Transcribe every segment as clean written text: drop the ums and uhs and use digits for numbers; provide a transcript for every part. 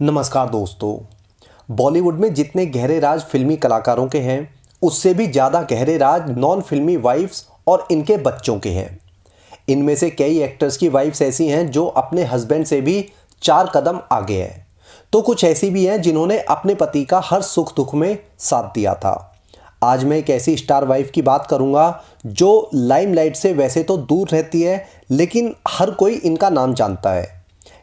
नमस्कार दोस्तों। बॉलीवुड में जितने गहरे राज फिल्मी कलाकारों के हैं, उससे भी ज़्यादा गहरे राज नॉन फिल्मी वाइफ्स और इनके बच्चों के हैं। इनमें से कई एक्टर्स की वाइफ्स ऐसी हैं जो अपने हस्बैंड से भी 4 कदम आगे हैं, तो कुछ ऐसी भी हैं जिन्होंने अपने पति का हर सुख दुख में साथ दिया था। आज मैं एक ऐसी स्टार वाइफ की बात करूंगा जो लाइमलाइट से वैसे तो दूर रहती है, लेकिन हर कोई इनका नाम जानता है।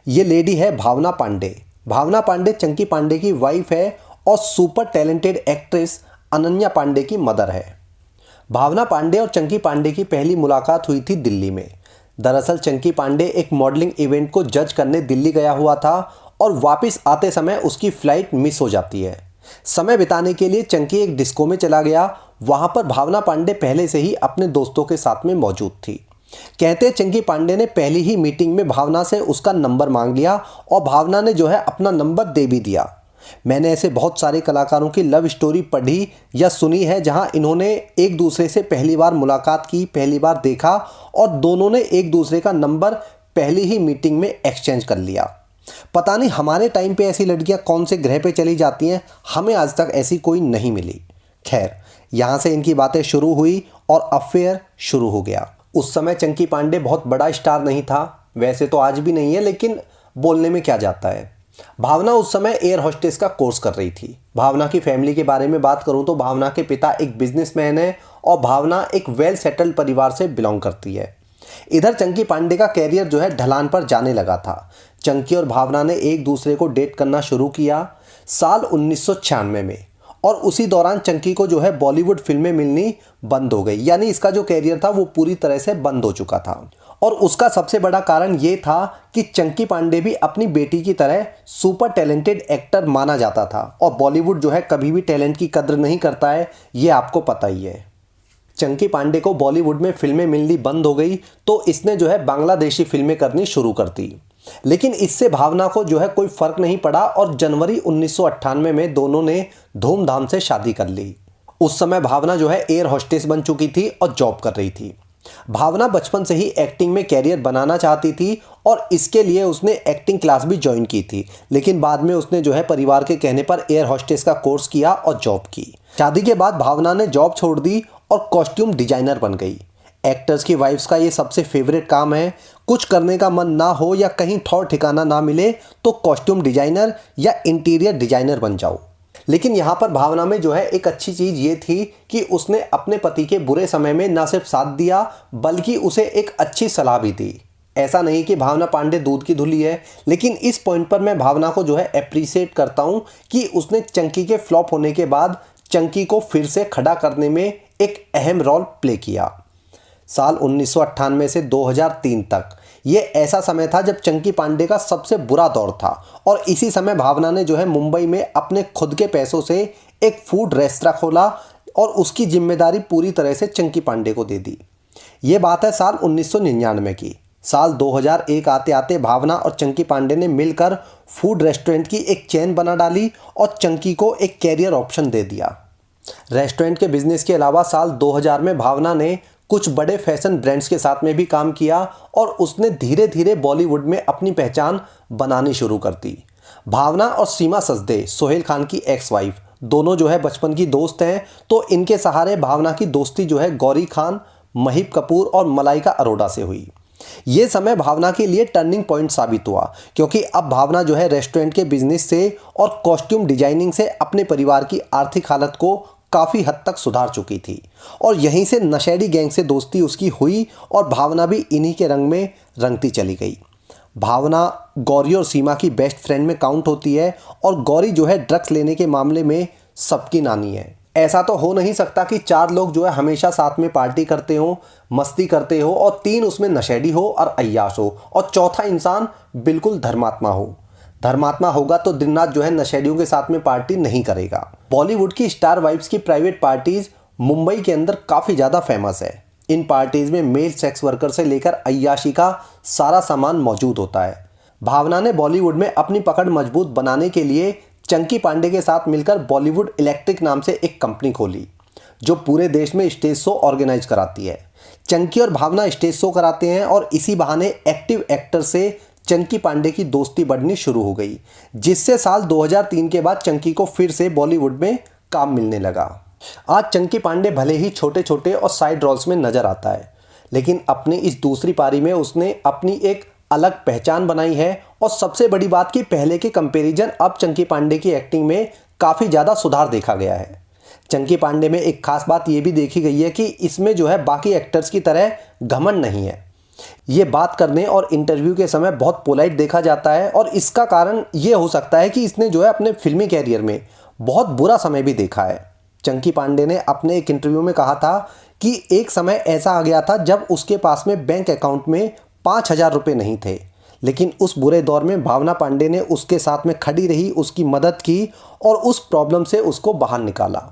ये लेडी है भावना पांडे। भावना पांडे चंकी पांडे की वाइफ है और super talented actress Ananya Panday की मदर है। भावना पांडे और चंकी पांडे की पहली मुलाकात हुई थी दिल्ली में। दरअसल चंकी पांडे एक मॉडलिंग इवेंट को जज करने दिल्ली गया हुआ था और वापस आते समय उसकी फ्लाइट मिस हो जाती है। समय बिताने के लिए चंकी एक डिस्को में चला गया। वहां पर भावना पांडे पहले से ही अपने दोस्तों के साथ में मौजूद थी। कहते चंकी पांडे ने पहली ही मीटिंग में भावना से उसका नंबर मांग लिया और भावना ने जो है अपना नंबर दे भी दिया। मैंने ऐसे बहुत सारे कलाकारों की लव स्टोरी पढ़ी या सुनी है जहां इन्होंने एक दूसरे से पहली बार मुलाकात की, पहली बार देखा और दोनों ने एक दूसरे का नंबर पहली ही मीटिंग में एक्सचेंज कर लिया। पता नहीं हमारे टाइम पे ऐसी लड़कियां कौन से ग्रह पे चली जाती हैं, हमें आज तक ऐसी कोई नहीं मिली। खैर, यहाँ से इनकी बातें शुरू हुई और अफेयर शुरू हो गया। उस समय चंकी पांडे बहुत बड़ा स्टार नहीं था, वैसे तो आज भी नहीं है, लेकिन बोलने में क्या जाता है। भावना उस समय एयर होस्टेस का कोर्स कर रही थी। भावना की फैमिली के बारे में बात करूं तो भावना के पिता एक बिजनेसमैन है और भावना एक वेल सेटल्ड परिवार से बिलोंग करती है। इधर चंकी पांडे का कैरियर जो है ढलान पर जाने लगा था। चंकी और भावना ने एक दूसरे को डेट करना शुरू किया साल 1996 में और उसी दौरान चंकी को जो है बॉलीवुड फिल्में मिलनी बंद हो गई, यानी इसका जो कैरियर था वो पूरी तरह से बंद हो चुका था। और उसका सबसे बड़ा कारण ये था कि चंकी पांडे भी अपनी बेटी की तरह सुपर टैलेंटेड एक्टर माना जाता था और बॉलीवुड जो है कभी भी टैलेंट की कद्र नहीं करता है, ये आपको पता ही है। चंकी पांडे को बॉलीवुड में फिल्में मिलनी बंद हो गई तो इसने जो है बांग्लादेशी फिल्में करनी शुरू कर दी, लेकिन इससे भावना को जो है कोई फर्क नहीं पड़ा और जनवरी 1998 में दोनों ने धूमधाम से शादी कर ली। उस समय भावना जो है एयर होस्टेस बन चुकी थी और जॉब कर रही थी। भावना बचपन से ही एक्टिंग में कैरियर बनाना चाहती थी और इसके लिए उसने एक्टिंग क्लास भी ज्वाइन की थी, लेकिन बाद में उसने जो है परिवार के कहने पर एयर होस्टेस का कोर्स किया और जॉब की। शादी के बाद भावना ने जॉब छोड़ दी और कॉस्ट्यूम डिजाइनर बन गई। एक्टर्स की वाइफ्स का ये सबसे फेवरेट काम है। कुछ करने का मन ना हो या कहीं ठौर ठिकाना ना मिले तो कॉस्ट्यूम डिजाइनर या इंटीरियर डिजाइनर बन जाओ। लेकिन यहाँ पर भावना में जो है एक अच्छी चीज़ ये थी कि उसने अपने पति के बुरे समय में ना सिर्फ साथ दिया बल्कि उसे एक अच्छी सलाह भी दी। ऐसा नहीं कि भावना पांडे दूध की धुली है, लेकिन इस पॉइंट पर मैं भावना को जो है अप्रिशिएट करता हूँ कि उसने चंकी के फ्लॉप होने के बाद चंकी को फिर से खड़ा करने में एक अहम रोल प्ले किया। साल 1998 से 2003 तक ये ऐसा समय था जब चंकी पांडे का सबसे बुरा दौर था और इसी समय भावना ने जो है मुंबई में अपने खुद के पैसों से एक फूड रेस्टोरेंट खोला और उसकी जिम्मेदारी पूरी तरह से चंकी पांडे को दे दी। ये बात है साल 1999 की। साल 2001 आते आते भावना और चंकी पांडे ने मिलकर फूड रेस्टोरेंट की एक चेन बना डाली और चंकी को एक कैरियर ऑप्शन दे दिया। रेस्टोरेंट के बिजनेस के अलावा साल 2000 में भावना ने कुछ बड़े फैशन ब्रांड्स के साथ में भी काम किया और उसने धीरे धीरे बॉलीवुड में अपनी पहचान बनानी शुरू कर दी। भावना और सीमा सचदेव, सोहेल खान की एक्स वाइफ, दोनों जो है बचपन की दोस्त हैं, तो इनके सहारे भावना की दोस्ती जो है गौरी खान, महीप कपूर और मलाइका अरोड़ा से हुई। ये समय भावना के लिए टर्निंग पॉइंट साबित हुआ क्योंकि अब भावना जो है रेस्टोरेंट के बिजनेस से और कॉस्ट्यूम डिजाइनिंग से अपने परिवार की आर्थिक हालत को काफ़ी हद तक सुधार चुकी थी और यहीं से नशेड़ी गैंग से दोस्ती उसकी हुई और भावना भी इन्हीं के रंग में रंगती चली गई। भावना गौरी और सीमा की बेस्ट फ्रेंड में काउंट होती है और गौरी जो है ड्रग्स लेने के मामले में सबकी नानी है। ऐसा तो हो नहीं सकता कि 4 लोग जो है हमेशा साथ में पार्टी करते हो, मस्ती करते हो और 3 उसमें नशेड़ी हो और अय्याश हो और चौथा इंसान बिल्कुल धर्मात्मा हो। धर्मात्मा होगा तो दिन रात जो है नशेड़ियों के साथ में पार्टी नहीं करेगा। बॉलीवुड की स्टार वाइफ्स की प्राइवेट पार्टीज मुंबई के अंदर काफ़ी ज़्यादा फेमस है। इन पार्टीज में मेल सेक्स वर्कर से लेकर अय्याशी का सारा सामान मौजूद होता है। भावना ने बॉलीवुड में अपनी पकड़ मजबूत बनाने के लिए चंकी पांडे के साथ मिलकर बॉलीवुड इलेक्ट्रिक नाम से एक कंपनी खोली जो पूरे देश में स्टेज शो ऑर्गेनाइज कराती है। चंकी और भावना स्टेज शो कराते हैं और इसी बहाने एक्टिव एक्टर से चंकी पांडे की दोस्ती बढ़नी शुरू हो गई, जिससे साल 2003 के बाद चंकी को फिर से बॉलीवुड में काम मिलने लगा। आज चंकी पांडे भले ही छोटे छोटे और साइड रोल्स में नजर आता है, लेकिन अपनी इस दूसरी पारी में उसने अपनी एक अलग पहचान बनाई है। और सबसे बड़ी बात कि पहले के कंपैरिजन अब चंकी पांडे की एक्टिंग में काफ़ी ज़्यादा सुधार देखा गया है। चंकी पांडे में एक खास बात ये भी देखी गई है कि इसमें जो है बाकी एक्टर्स की तरह घमंड नहीं है। ये बात करने और इंटरव्यू के समय बहुत पोलाइट देखा जाता है, और इसका कारण ये हो सकता है कि इसने जो है अपने फिल्मी कैरियर में बहुत बुरा समय भी देखा है। चंकी पांडे ने अपने एक इंटरव्यू में कहा था कि एक समय ऐसा आ गया था जब उसके पास में बैंक अकाउंट में 5,000 रुपये नहीं थे, लेकिन उस बुरे दौर में भावना पांडे ने उसके साथ में खड़ी रही, उसकी मदद की और उस प्रॉब्लम से उसको बाहर निकाला।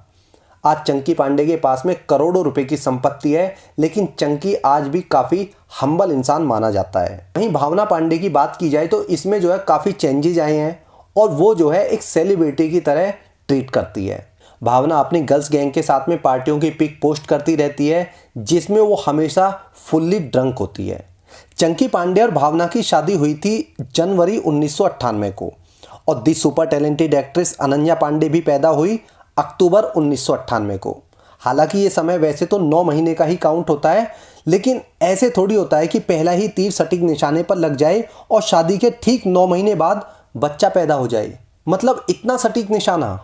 आज चंकी पांडे के पास में करोड़ों रुपए की संपत्ति है, लेकिन चंकी आज भी काफ़ी हम्बल इंसान माना जाता है। वहीं भावना पांडे की बात की जाए तो इसमें जो है काफ़ी चेंजेज आए हैं, और वो जो है एक सेलिब्रिटी की तरह ट्रीट करती है। भावना अपनी गर्ल्स गैंग के साथ में पार्टियों की पिक पोस्ट करती रहती है, जिसमें वो हमेशा फुल्ली ड्रंक होती है। चंकी पांडे और भावना की शादी हुई थी जनवरी 1998 को, और the super talented actress Ananya Pandey भी पैदा हुई अक्टूबर 1998 को। हालांकि ये समय वैसे तो 9 महीने का ही काउंट होता है, लेकिन ऐसे थोड़ी होता है कि पहला ही तीर सटीक निशाने पर लग जाए और शादी के ठीक 9 महीने बाद बच्चा पैदा हो जाए। मतलब इतना सटीक निशाना।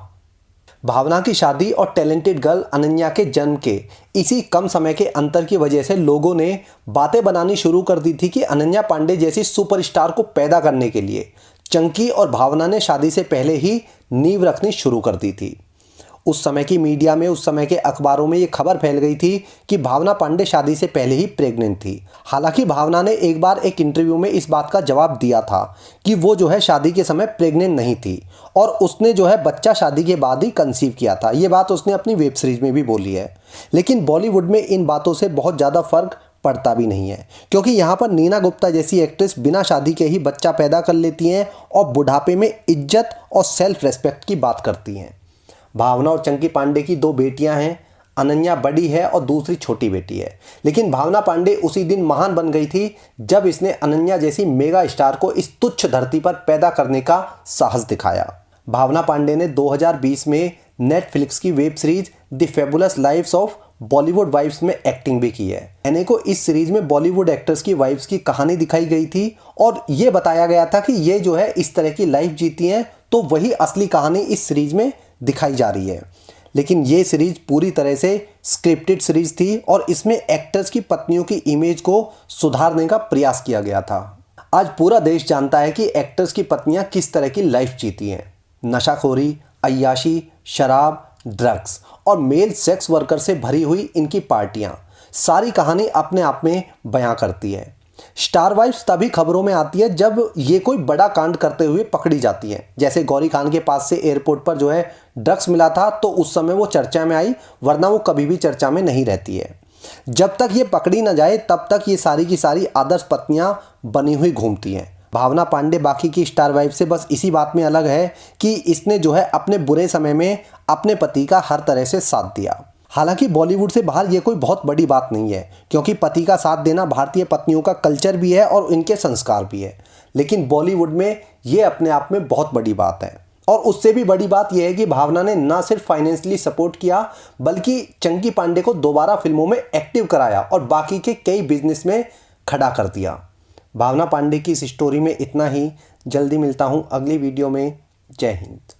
भावना की शादी और टैलेंटेड गर्ल अनन्या के जन्म के इसी कम समय के अंतर की वजह से लोगों ने बातें बनानी शुरू कर दी थी कि अनन्या पांडे जैसी सुपरस्टार को पैदा करने के लिए चंकी और भावना ने शादी से पहले ही नींव रखनी शुरू कर दी थी। उस समय की मीडिया में, उस समय के अखबारों में ये खबर फैल गई थी कि भावना पांडे शादी से पहले ही प्रेग्नेंट थी। हालांकि भावना ने एक बार एक इंटरव्यू में इस बात का जवाब दिया था कि वो जो है शादी के समय प्रेग्नेंट नहीं थी, और उसने जो है बच्चा शादी के बाद ही कंसीव किया था। ये बात उसने अपनी वेब सीरीज में भी बोली है। लेकिन बॉलीवुड में इन बातों से बहुत ज़्यादा फर्क पड़ता भी नहीं है, क्योंकि यहाँ पर नीना गुप्ता जैसी एक्ट्रेस बिना शादी के ही बच्चा पैदा कर लेती हैं और बुढ़ापे में इज्जत और सेल्फ रेस्पेक्ट की बात करती हैं। भावना और चंकी पांडे की 2 बेटियां हैं। अनन्या बड़ी है और दूसरी छोटी बेटी है। लेकिन भावना पांडे उसी दिन महान बन गई थी जब इसने अनन्या जैसी मेगा स्टार को इस तुच्छ धरती पर पैदा करने का साहस दिखाया। भावना पांडे ने 2020 में नेटफ्लिक्स की web series the fabulous lives of Bollywood wives में एक्टिंग भी की है। कहने को इस सीरीज में बॉलीवुड एक्टर्स की वाइफ्स की कहानी दिखाई गई थी, और ये बताया गया था कि ये जो है इस तरह की लाइफ जीती हैं, तो वही असली कहानी इस सीरीज में दिखाई जा रही है। लेकिन ये सीरीज पूरी तरह से स्क्रिप्टेड सीरीज थी, और इसमें एक्टर्स की पत्नियों की इमेज को सुधारने का प्रयास किया गया था। आज पूरा देश जानता है कि एक्टर्स की पत्नियां किस तरह की लाइफ जीती हैं। नशाखोरी, अय्याशी, शराब, ड्रग्स और मेल सेक्स वर्कर से भरी हुई इनकी पार्टियां सारी कहानी अपने आप में बयां करती है। स्टार वाइफ्स तभी खबरों में आती है जब ये कोई बड़ा कांड करते हुए पकड़ी जाती हैं। जैसे गौरी खान के पास से एयरपोर्ट पर जो है ड्रग्स मिला था, तो उस समय वो चर्चा में आई, वरना वो कभी भी चर्चा में नहीं रहती है। जब तक ये पकड़ी ना जाए तब तक ये सारी की सारी आदर्श पत्नियां बनी हुई घूमती हैं। भावना पांडे बाकी की स्टार वाइफ से बस इसी बात में अलग है कि इसने जो है अपने बुरे समय में अपने पति का हर तरह से साथ दिया। हालांकि बॉलीवुड से बाहर ये कोई बहुत बड़ी बात नहीं है, क्योंकि पति का साथ देना भारतीय पत्नियों का कल्चर भी है और इनके संस्कार भी है। लेकिन बॉलीवुड में ये अपने आप में बहुत बड़ी बात है। और उससे भी बड़ी बात यह है कि भावना ने ना सिर्फ फाइनेंशियली सपोर्ट किया, बल्कि चंकी पांडे को दोबारा फिल्मों में एक्टिव कराया और बाकी के कई बिजनेस में खड़ा कर दिया। भावना पांडे की इस स्टोरी में इतना ही। जल्दी मिलता हूँ अगली वीडियो में। जय हिंद।